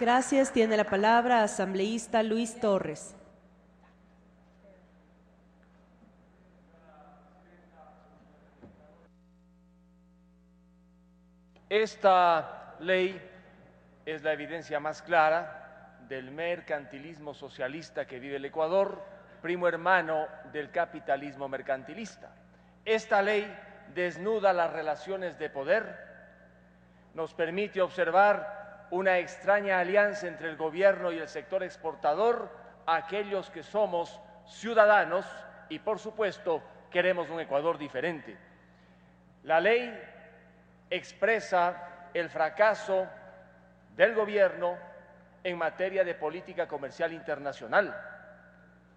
Gracias. Tiene la palabra asambleísta Luis Torres. Esta ley es la evidencia más clara del mercantilismo socialista que vive el Ecuador, primo hermano del capitalismo mercantilista. Esta ley desnuda las relaciones de poder, nos permite observar una extraña alianza entre el gobierno y el sector exportador, aquellos que somos ciudadanos y, por supuesto, queremos un Ecuador diferente. La ley expresa el fracaso del gobierno en materia de política comercial internacional.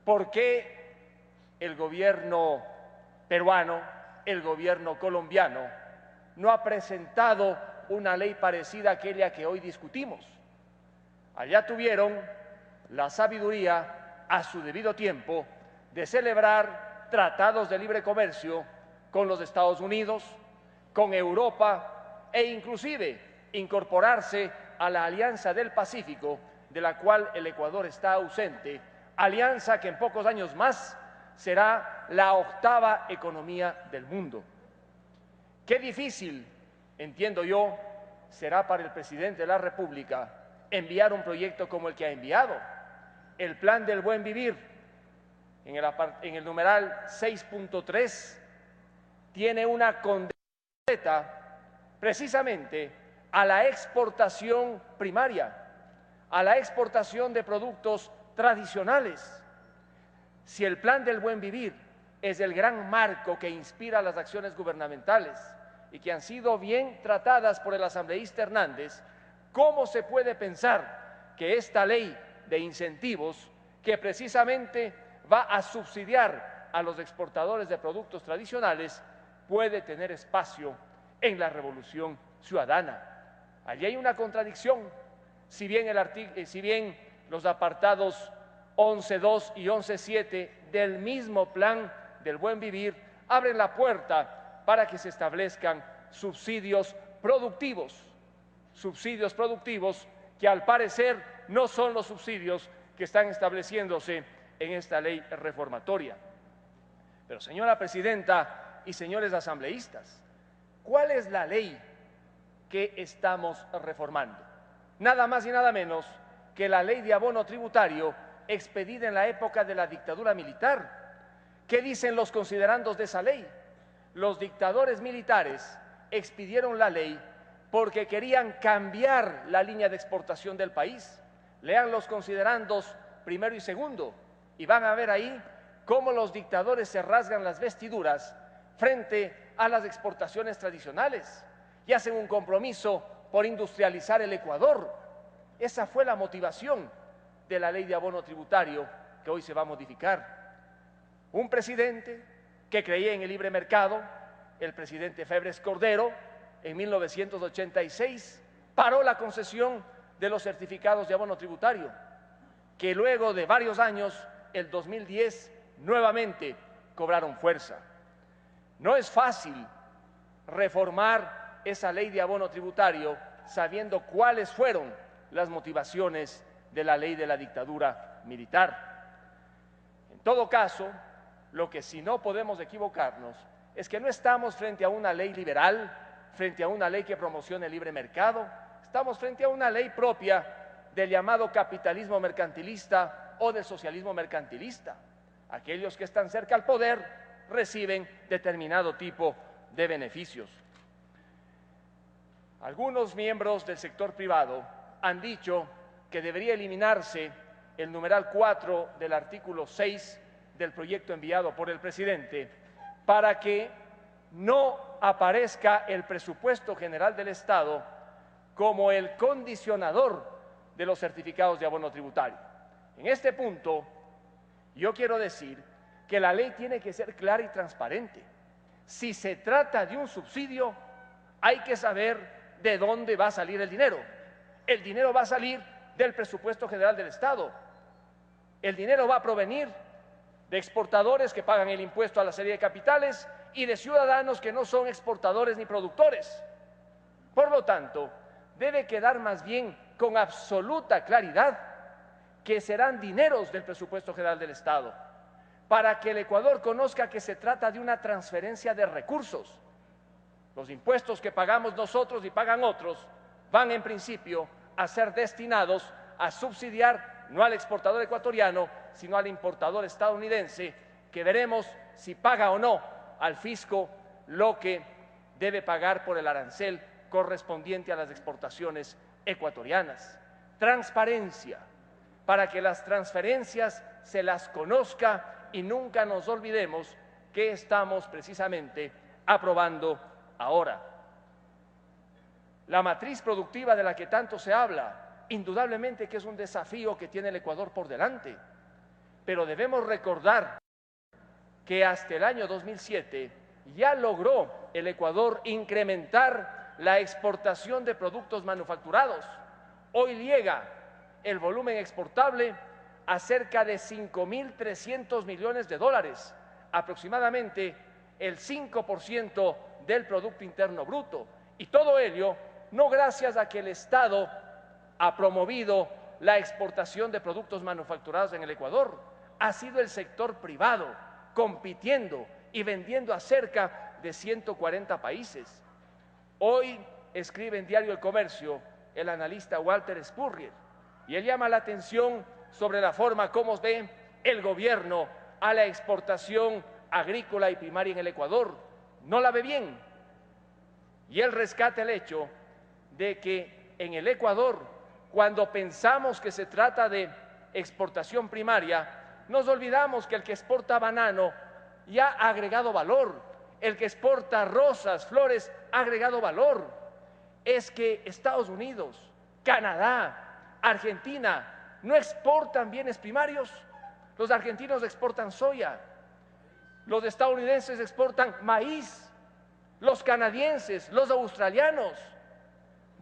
¿Por qué el gobierno peruano, el gobierno colombiano, no ha presentado una ley parecida a aquella que hoy discutimos? Allá tuvieron la sabiduría, a su debido tiempo, de celebrar tratados de libre comercio con los Estados Unidos, con Europa e inclusive incorporarse a la Alianza del Pacífico, de la cual el Ecuador está ausente, alianza que en pocos años más será la octava economía del mundo. Qué difícil, entiendo yo, será para el presidente de la República enviar un proyecto como el que ha enviado, el Plan del Buen Vivir. En el numeral 6.3 tiene una condena precisamente a la exportación primaria, a la exportación de productos tradicionales. Si el Plan del Buen Vivir es el gran marco que inspira las acciones gubernamentales y que han sido bien tratadas por el asambleísta Hernández, ¿cómo se puede pensar que esta ley de incentivos, que precisamente va a subsidiar a los exportadores de productos tradicionales, puede tener espacio en la revolución ciudadana? Allí hay una contradicción. Si bien los apartados 11.2 y 11.7 del mismo Plan del Buen Vivir abren la puerta para que se establezcan subsidios productivos que al parecer no son los subsidios que están estableciéndose en esta ley reformatoria. Pero, señora presidenta y señores asambleístas, ¿cuál es la ley que estamos reformando? Nada más y nada menos que la ley de abono tributario expedida en la época de la dictadura militar. ¿Qué dicen los considerandos de esa ley? Los dictadores militares expidieron la ley porque querían cambiar la línea de exportación del país. Lean los considerandos primero y segundo y van a ver ahí cómo los dictadores se rasgan las vestiduras frente a las exportaciones tradicionales y hacen un compromiso por industrializar el Ecuador. Esa fue la motivación de la ley de abono tributario que hoy se va a modificar. Un presidente que creía en el libre mercado, el presidente Febres Cordero, en 1986 paró la concesión de los certificados de abono tributario, que luego de varios años, el 2010, nuevamente cobraron fuerza. No es fácil reformar esa ley de abono tributario sabiendo cuáles fueron las motivaciones de la ley de la dictadura militar. En todo caso, lo que sí no podemos equivocarnos es que no estamos frente a una ley liberal, frente a una ley que promocione el libre mercado, estamos frente a una ley propia del llamado capitalismo mercantilista o del socialismo mercantilista. Aquellos que están cerca al poder reciben determinado tipo de beneficios. Algunos miembros del sector privado han dicho que debería eliminarse el numeral 4 del artículo 6 del proyecto enviado por el presidente para que no aparezca el presupuesto general del Estado como el condicionador de los certificados de abono tributario. En este punto, yo quiero decir que la ley tiene que ser clara y transparente. Si se trata de un subsidio, hay que saber de dónde va a salir el dinero. El dinero va a salir del presupuesto general del Estado. El dinero va a provenir de exportadores que pagan el impuesto a la serie de capitales y de ciudadanos que no son exportadores ni productores. Por lo tanto, debe quedar más bien con absoluta claridad que serán dineros del presupuesto general del Estado, para que el Ecuador conozca que se trata de una transferencia de recursos. Los impuestos que pagamos nosotros y pagan otros van en principio a ser destinados a subsidiar no al exportador ecuatoriano, sino al importador estadounidense, que veremos si paga o no al fisco lo que debe pagar por el arancel correspondiente a las exportaciones ecuatorianas. Transparencia, para que las transferencias se las conozca y nunca nos olvidemos que estamos precisamente aprobando ahora. La matriz productiva de la que tanto se habla, indudablemente que es un desafío que tiene el Ecuador por delante, pero debemos recordar que hasta el año 2007 ya logró el Ecuador incrementar la exportación de productos manufacturados. Hoy llega el volumen exportable a cerca de 5.300 millones de dólares, aproximadamente el 5% del Producto Interno Bruto. Y todo ello no gracias a que el Estado ha promovido la exportación de productos manufacturados en el Ecuador, ha sido el sector privado compitiendo y vendiendo a cerca de 140 países. Hoy escribe en Diario El Comercio el analista Walter Spurrier, y él llama la atención sobre la forma como ve el gobierno a la exportación agrícola y primaria en el Ecuador. No la ve bien. Y él rescata el hecho de que en el Ecuador, cuando pensamos que se trata de exportación primaria, nos olvidamos que el que exporta banano ya ha agregado valor, el que exporta rosas, flores, ha agregado valor. Es que Estados Unidos, Canadá, Argentina no exportan bienes primarios. Los argentinos exportan soya, los estadounidenses exportan maíz, los canadienses, los australianos.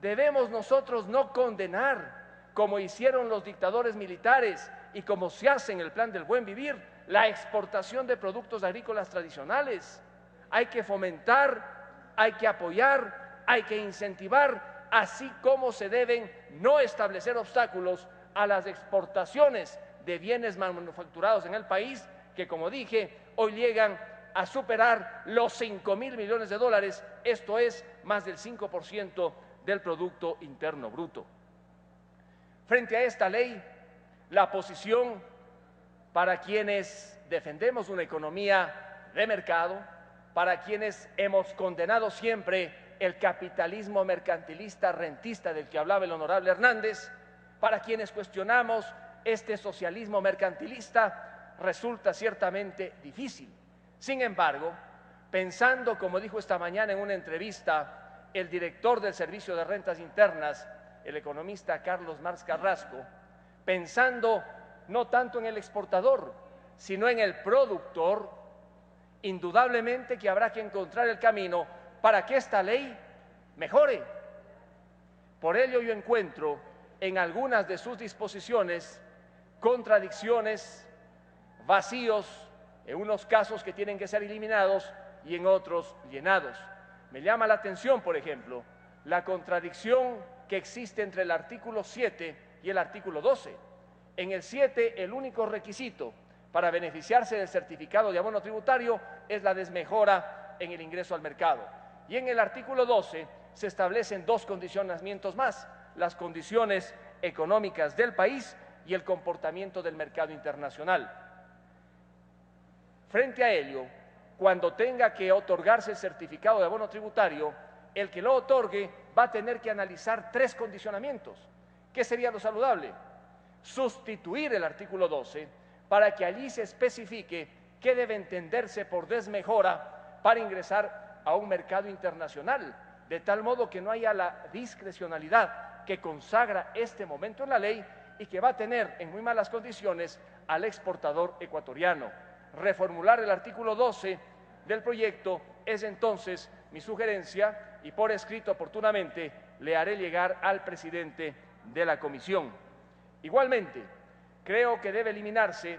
Debemos nosotros no condenar, como hicieron los dictadores militares y como se hace en el Plan del Buen Vivir, la exportación de productos agrícolas tradicionales. Hay que fomentar, hay que apoyar, hay que incentivar, así como se deben no establecer obstáculos a las exportaciones de bienes manufacturados en el país, que como dije, hoy llegan a superar los 5.000 millones de dólares, esto es más del 5% del Producto Interno Bruto. Frente a esta ley, la posición para quienes defendemos una economía de mercado, para quienes hemos condenado siempre el capitalismo mercantilista rentista del que hablaba el honorable Hernández, para quienes cuestionamos este socialismo mercantilista, resulta ciertamente difícil. Sin embargo, pensando, como dijo esta mañana en una entrevista el director del Servicio de Rentas Internas, el economista Carlos Marx Carrasco, pensando no tanto en el exportador, sino en el productor, indudablemente que habrá que encontrar el camino para que esta ley mejore. Por ello yo encuentro en algunas de sus disposiciones contradicciones, vacíos, en unos casos que tienen que ser eliminados y en otros llenados. Me llama la atención, por ejemplo, la contradicción que existe entre el artículo 7 y el artículo 12. En el 7, el único requisito para beneficiarse del certificado de abono tributario es la desmejora en el ingreso al mercado. Y en el artículo 12 se establecen dos condicionamientos más: las condiciones económicas del país y el comportamiento del mercado internacional. Frente a ello, cuando tenga que otorgarse el certificado de abono tributario, el que lo otorgue va a tener que analizar tres condicionamientos. ¿Qué sería lo saludable? Sustituir el artículo 12 para que allí se especifique qué debe entenderse por desmejora para ingresar a un mercado internacional, de tal modo que no haya la discrecionalidad que consagra este momento en la ley y que va a tener en muy malas condiciones al exportador ecuatoriano. Reformular el artículo 12 del proyecto es entonces mi sugerencia, y por escrito oportunamente le haré llegar al presidente de la comisión. Igualmente, creo que debe eliminarse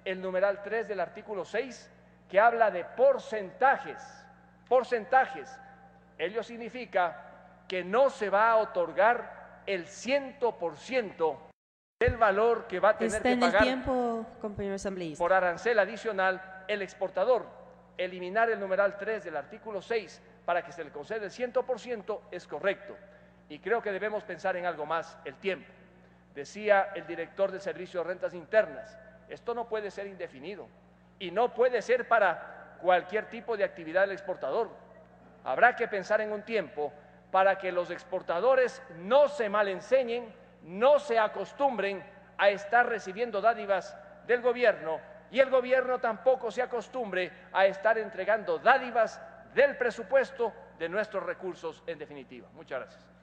el numeral 3 del artículo 6, que habla de porcentajes. Porcentajes. Ello significa que no se va a otorgar el 100% del valor que va a tener Está que en el pagar tiempo, compañero asambleísta. por arancel adicional el exportador. Eliminar el numeral 3 del artículo 6 para que se le conceda el 100% es correcto. Y creo que debemos pensar en algo más, el tiempo. Decía el director del Servicio de Rentas Internas, esto no puede ser indefinido y no puede ser para cualquier tipo de actividad del exportador. Habrá que pensar en un tiempo para que los exportadores no se malenseñen, no se acostumbren a estar recibiendo dádivas del gobierno y el gobierno tampoco se acostumbre a estar entregando dádivas del presupuesto de nuestros recursos en definitiva. Muchas gracias.